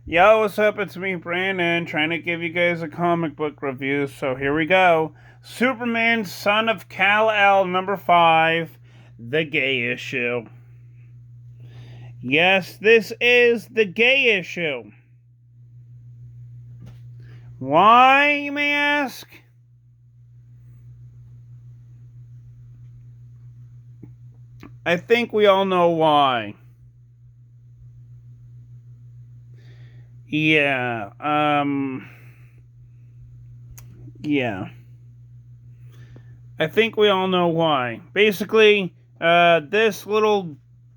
Yo, what's up? It's me, Brandon, trying to give you guys a comic book review. So here we go. Superman, Son of Kal-El, number 5, the gay issue. Yes, this is the gay issue. Why, you may ask? I think we all know why. Yeah, yeah. I think we all know why. Basically, this little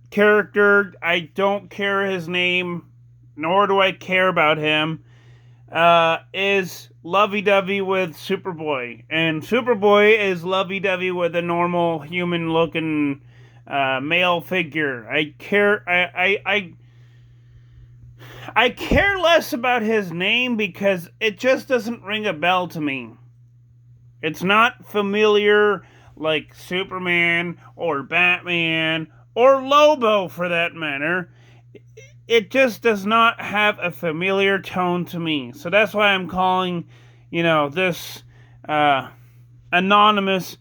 character, I don't care his name, nor do I care about him, is lovey-dovey with Superboy. And Superboy is lovey-dovey with a normal human-looking male figure. I care less about his name because it just doesn't ring a bell to me. It's not familiar like Superman or Batman or Lobo for that matter. It just does not have a familiar tone to me. So that's why I'm calling, this anonymous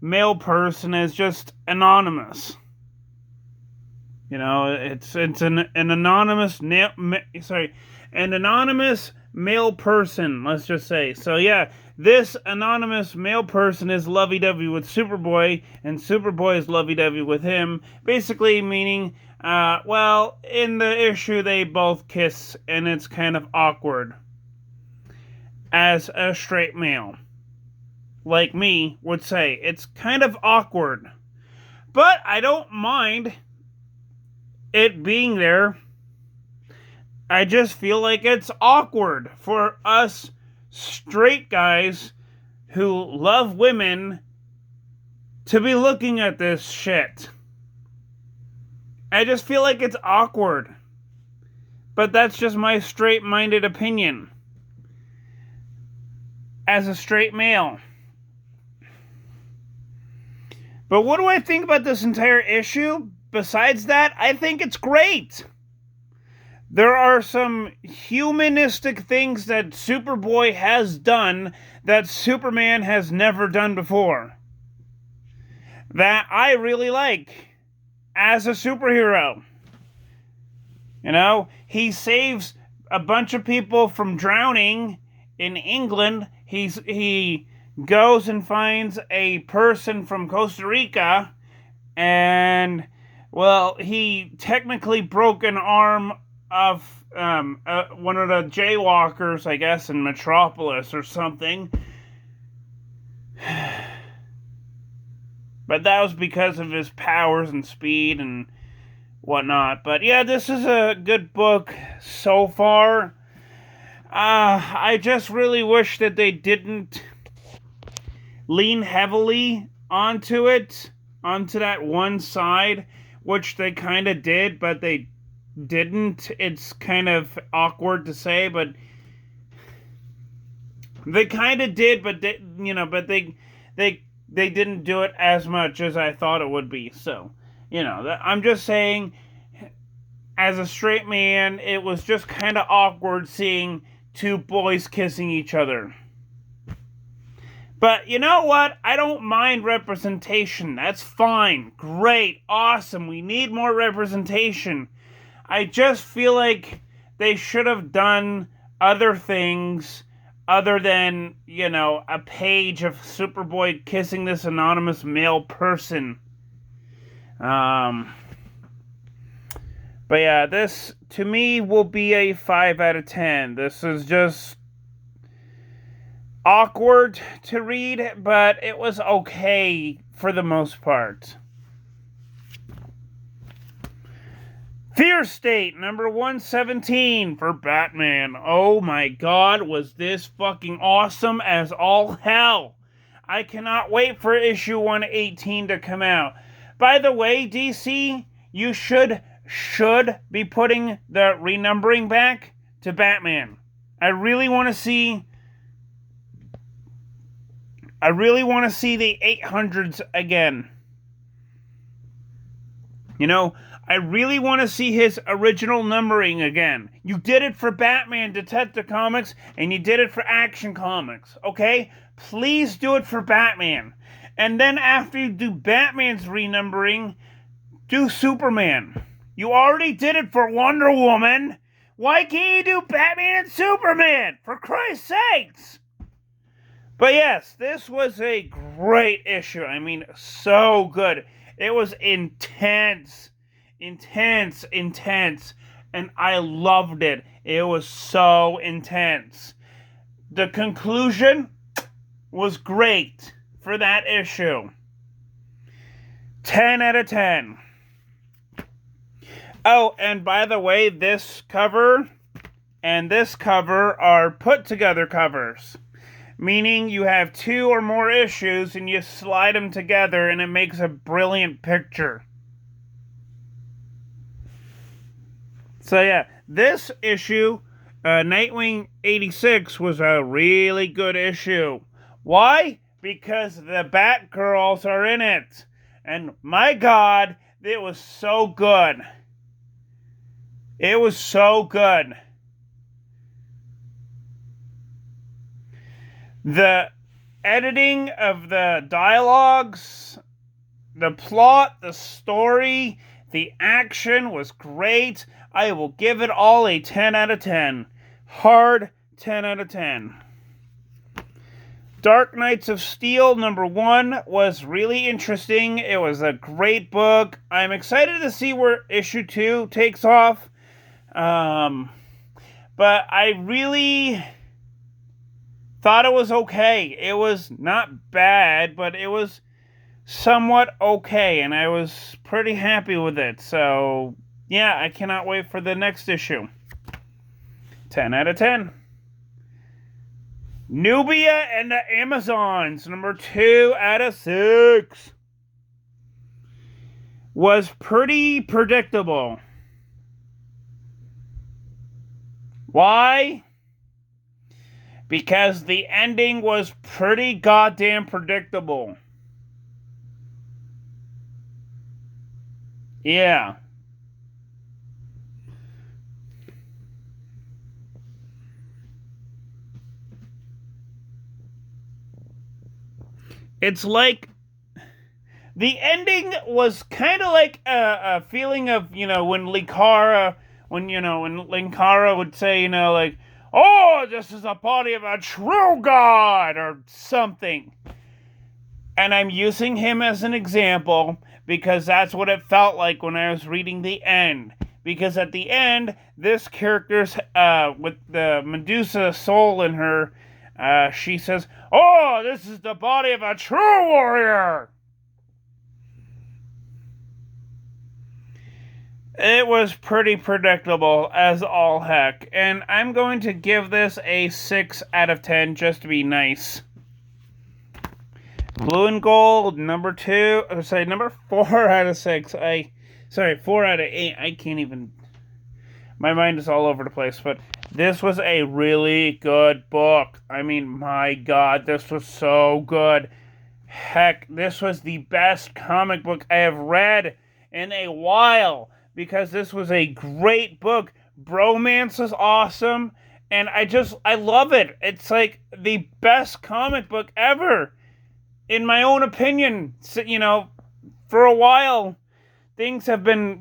male person as just anonymous. It's an anonymous an anonymous male person. Let's just say. So yeah, this anonymous male person is lovey-dovey with Superboy, and Superboy is lovey-dovey with him. Basically, meaning, in the issue they both kiss, and it's kind of awkward. As a straight male, like me, would say, it's kind of awkward, but I don't mind it being there. I just feel like it's awkward for us straight guys who love women to be looking at this shit. I just feel like it's awkward. But that's just my straight-minded opinion. As a straight male. But what do I think about this entire issue? Besides that, I think it's great. There are some humanistic things that Superboy has done that Superman has never done before. That I really like as a superhero. He saves a bunch of people from drowning in England. He goes and finds a person from Costa Rica, and he technically broke an arm of one of the jaywalkers, I guess, in Metropolis or something. But that was because of his powers and speed and whatnot. But yeah, this is a good book so far. I just really wish that they didn't lean heavily onto that one side, which they kind of did, but they didn't. It's kind of awkward to say, but they kind of did, but they didn't do it as much as I thought it would be. So, I'm just saying, as a straight man, it was just kind of awkward seeing two boys kissing each other. But you know what? I don't mind representation. That's fine. Great. Awesome. We need more representation. I just feel like they should have done other things other than, a page of Superboy kissing this anonymous male person. But yeah, this, to me, will be a 5 out of 10. This is just awkward to read, but it was okay for the most part. Fear State, number 117 for Batman. Oh my god, was this fucking awesome as all hell. I cannot wait for issue 118 to come out. By the way, DC, you should be putting the renumbering back to Batman. I really want to see the 800s again. I really want to see his original numbering again. You did it for Batman Detective Comics, and you did it for Action Comics, okay? Please do it for Batman. And then after you do Batman's renumbering, do Superman. You already did it for Wonder Woman. Why can't you do Batman and Superman? For Christ's sakes! But yes, this was a great issue. I mean, so good. It was intense. Intense. And I loved it. It was so intense. The conclusion was great for that issue. 10 out of 10. Oh, and by the way, this cover and this cover are put together covers. Meaning you have 2 or more issues and you slide them together and it makes a brilliant picture. So yeah, this issue, Nightwing 86, was a really good issue. Why? Because the Batgirls are in it. And my God, it was so good. It was so good. The editing of the dialogues, the plot, the story, the action was great. I will give it all a 10 out of 10. Hard 10 out of 10. Dark Knights of Steel #1 was really interesting. It was a great book. I'm excited to see where issue 2 takes off. But I really thought it was okay. It was not bad, but it was somewhat okay, and I was pretty happy with it. So, yeah, I cannot wait for the next issue. 10 out of 10. Nubia and the Amazons, #2 out of 6. Was pretty predictable. Why? Because the ending was pretty goddamn predictable. Yeah. It's like the ending was kind of like a feeling of, when Linkara would say, like, oh, this is the body of a true god, or something. And I'm using him as an example because that's what it felt like when I was reading the end. Because at the end, this character's, with the Medusa soul in her, she says, oh, this is the body of a true warrior. It was pretty predictable as all heck. And I'm going to give this a 6 out of 10 just to be nice. Blue and Gold, number 4 out of 6. 4 out of 8. I can't even... My mind is all over the place, but this was a really good book. I mean, my God, this was so good. Heck, this was the best comic book I have read in a while, because this was a great book. Bromance is awesome, and I love it. It's like the best comic book ever, in my own opinion. For a while, things have been,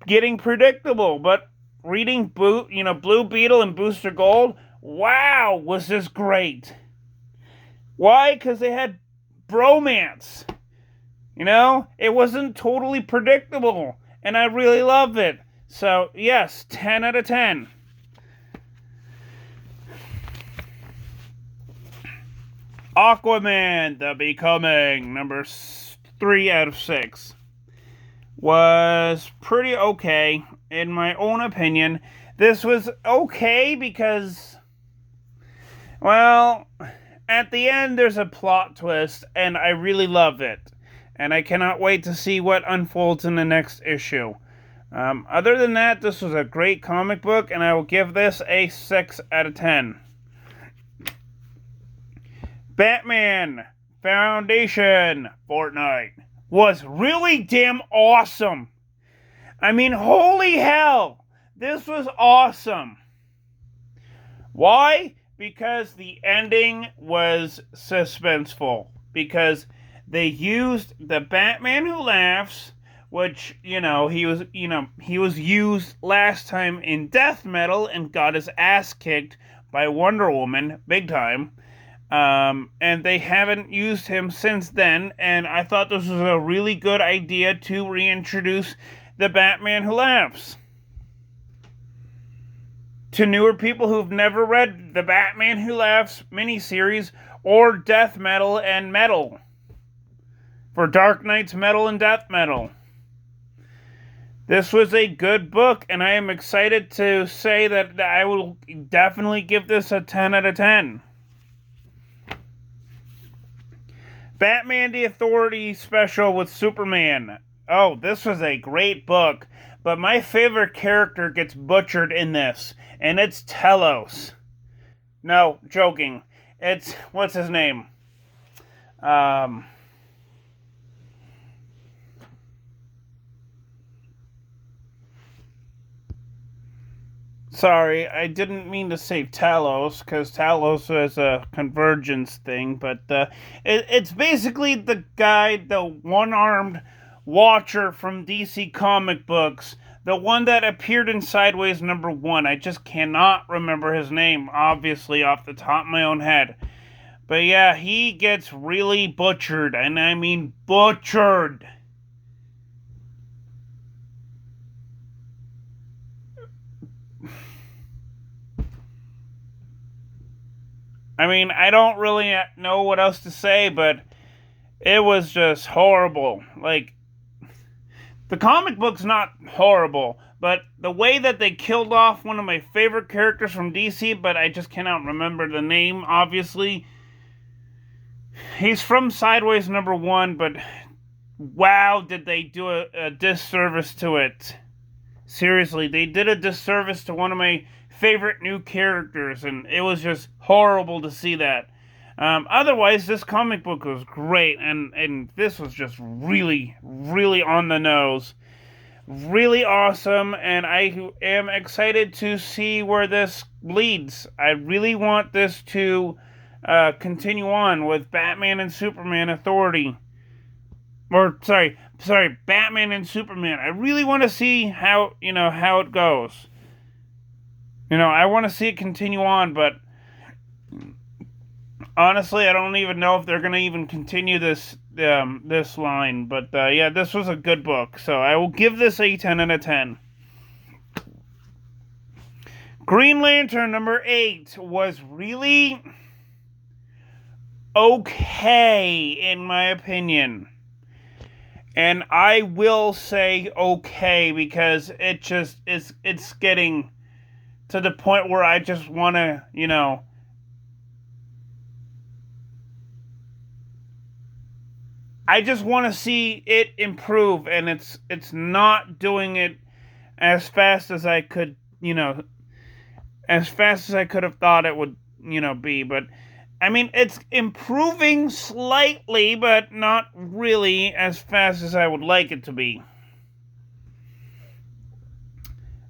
getting predictable, but reading Blue Beetle and Booster Gold, wow, was this great. Why? Because they had bromance. It wasn't totally predictable, and I really loved it. So, yes, 10 out of 10. Aquaman, The Becoming, number 3 out of 6. Was pretty okay, in my own opinion. This was okay because, well, at the end there's a plot twist, and I really love it. And I cannot wait to see what unfolds in the next issue. Other than that, this was a great comic book, and I will give this a 6 out of 10. Batman Foundation Fortnite was really damn awesome. I mean, holy hell! This was awesome. Why? Because the ending was suspenseful. Because they used the Batman Who Laughs, which, he was used last time in Death Metal and got his ass kicked by Wonder Woman, big time. And they haven't used him since then, and I thought this was a really good idea to reintroduce the Batman Who Laughs to newer people who've never read the Batman Who Laughs miniseries or Death Metal and Metal. For Dark Knight's Metal and Death Metal. This was a good book, and I am excited to say that I will definitely give this a 10 out of 10. Batman the Authority special with Superman. Oh, this was a great book, but my favorite character gets butchered in this, and it's Telos. No, joking. It's, what's his name? Sorry, I didn't mean to say Talos, because Talos is a Convergence thing, but it's basically the guy, the one-armed Watcher from DC comic books, the one that appeared in Sideways #1. I just cannot remember his name, obviously, off the top of my own head. But yeah, he gets really butchered, and I mean butchered. I mean, I don't really know what else to say, but it was just horrible. Like, the comic book's not horrible, but the way that they killed off one of my favorite characters from DC, but I just cannot remember the name, obviously. He's from Sideways #1, but wow, did they do a disservice to it. Seriously, they did a disservice to one of my favorite new characters, and it was just horrible to see that. Otherwise, this comic book was great, and this was just really, really on the nose. Really awesome, and I am excited to see where this leads. I really want this to continue on with Batman and Superman Authority. Or, sorry, Batman and Superman. I really want to see how it goes. I want to see it continue on, but honestly, I don't even know if they're going to even continue this line. But yeah, this was a good book, so I will give this a 10 out of 10. Green Lantern #8 was really okay, in my opinion. And I will say okay, because it's getting to the point where I just want to, I just want to see it improve, and it's not doing it as fast as I could, as fast as I could have thought it would, be. But I mean, it's improving slightly, but not really as fast as I would like it to be.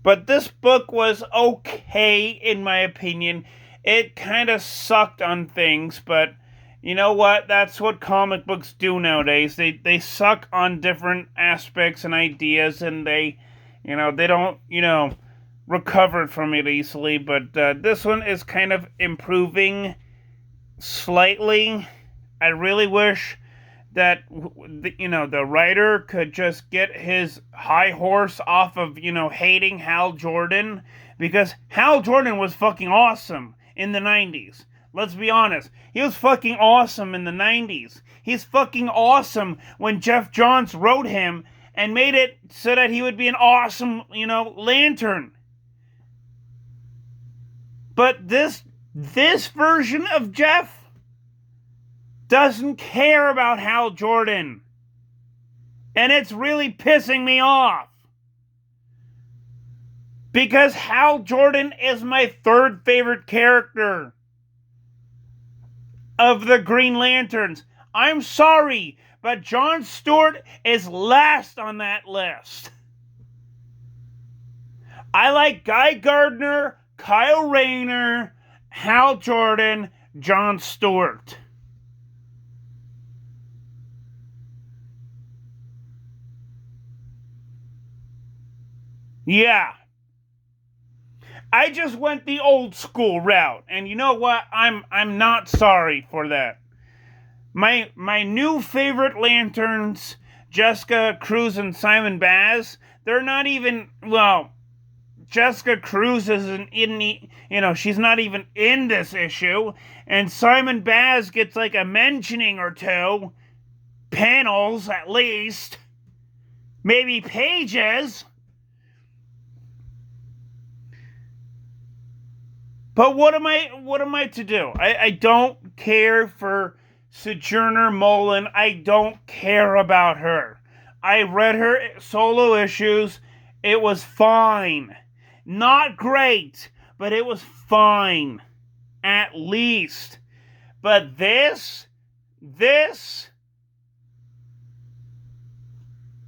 But this book was okay, in my opinion. It kind of sucked on things, but you know what? That's what comic books do nowadays. They suck on different aspects and ideas, and they don't, recover from it easily. But this one is kind of improving slightly. I really wish that the writer could just get his high horse off of hating Hal Jordan, because Hal Jordan was fucking awesome in the 90s. Let's be honest. He was fucking awesome in the 90s. He's fucking awesome when Jeff Johns wrote him and made it so that he would be an awesome, Lantern. But this version of Jeff doesn't care about Hal Jordan. And it's really pissing me off. Because Hal Jordan is my third favorite character of the Green Lanterns. I'm sorry, but John Stewart is last on that list. I like Guy Gardner, Kyle Rayner, Hal Jordan, Jon Stewart. Yeah. I just went the old school route, and you know what? I'm not sorry for that. My new favorite Lanterns, Jessica Cruz and Simon Baz, they're not even, well, Jessica Cruz isn't in the, she's not even in this issue, and Simon Baz gets like a mentioning or two, panels at least, maybe pages. But what am I to do? I don't care for Sojourner Mullen. I don't care about her. I read her solo issues. It was fine. Not great, but it was fine. At least. But this,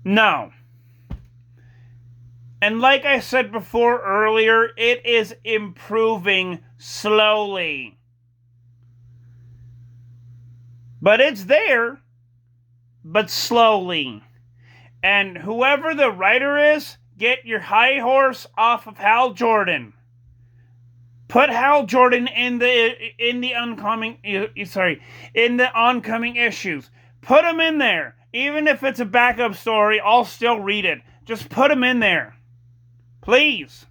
no. And like I said before earlier, it is improving slowly. But it's there, but slowly. And whoever the writer is, get your high horse off of Hal Jordan. Put Hal Jordan in the oncoming issues. Put him in there. Even if it's a backup story, I'll still read it. Just put him in there. Please.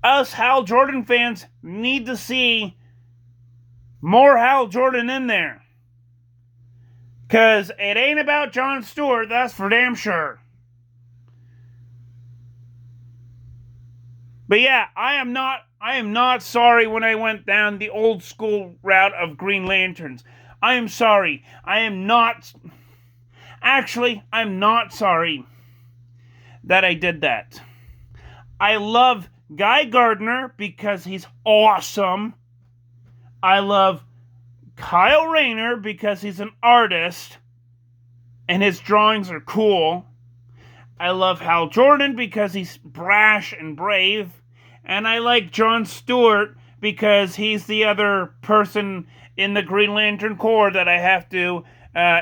Us Hal Jordan fans need to see more Hal Jordan in there. Because it ain't about Jon Stewart, that's for damn sure. But yeah, I am not sorry when I went down the old school route of Green Lanterns. I am sorry. I'm not sorry that I did that. I love Guy Gardner because he's awesome. I love Kyle Rayner because he's an artist and his drawings are cool. I love Hal Jordan because he's brash and brave. And I like Jon Stewart because he's the other person in the Green Lantern Corps that I have to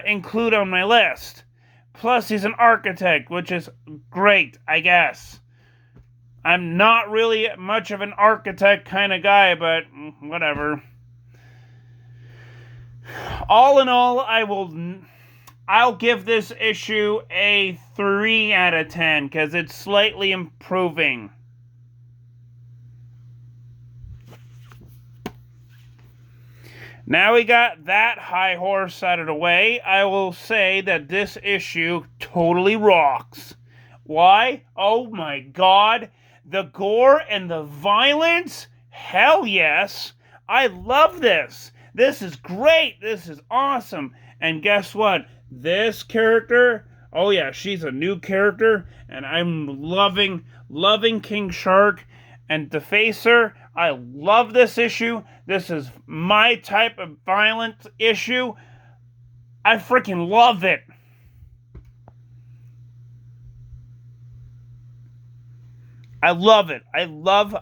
include on my list. Plus, he's an architect, which is great, I guess. I'm not really much of an architect kind of guy, but whatever. All in all, I'll give this issue a 3 out of 10 because it's slightly improving. Now we got that high horse out of the way, I will say that this issue totally rocks. Why? Oh my god. The gore and the violence? Hell yes. I love this. This is great. This is awesome. And guess what? This character, oh yeah, she's a new character, and I'm loving King Shark and Defacer. I love this issue. This is my type of violent issue. I freaking love it. I love it. I love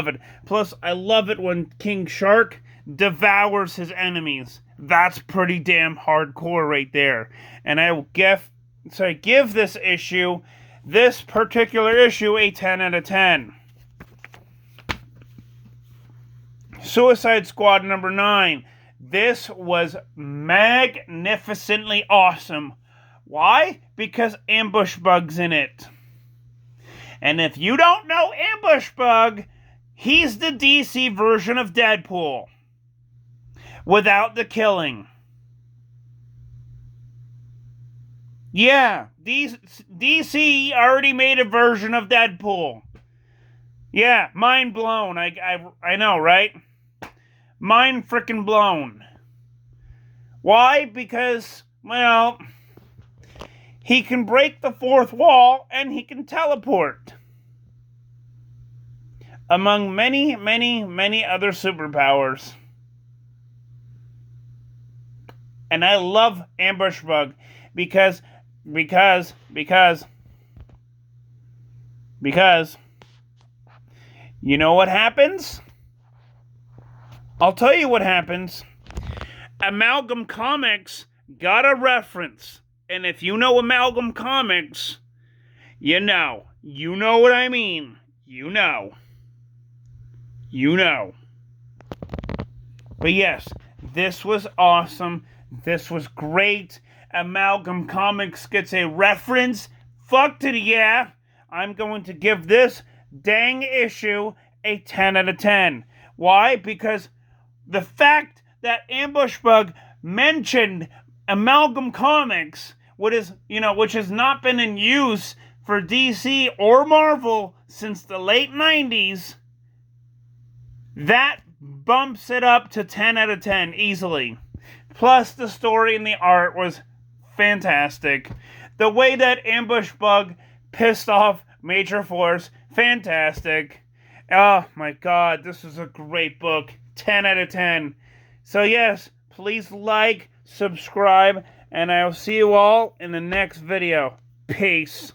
it. Plus, I love it when King Shark devours his enemies. That's pretty damn hardcore right there. And I will give this particular issue, a 10 out of 10. Suicide Squad number 9. This was magnificently awesome. Why? Because Ambush Bug's in it. And if you don't know Ambush Bug, he's the DC version of Deadpool. Without the killing. Yeah, DC already made a version of Deadpool. Yeah, mind blown. I know, right? Mind frickin' blown. Why? Because, well, he can break the fourth wall and he can teleport. Among many, many, many other superpowers. And I love Ambush Bug because Because, you know what happens? I'll tell you what happens. Amalgam Comics got a reference. And if you know Amalgam Comics, you know. You know what I mean. You know. You know. But yes, this was awesome. This was great. Amalgam Comics gets a reference. Fuck to the yeah. I'm going to give this dang issue a 10 out of 10. Why? Because the fact that Ambushbug mentioned Amalgam Comics, which has not been in use for DC or Marvel since the late 90s, that bumps it up to 10 out of 10 easily. Plus, the story and the art was fantastic. The way that Ambushbug pissed off Major Force, fantastic. Oh my god, this is a great book. 10 out of 10. So yes, please like, subscribe, and I'll see you all in the next video. Peace.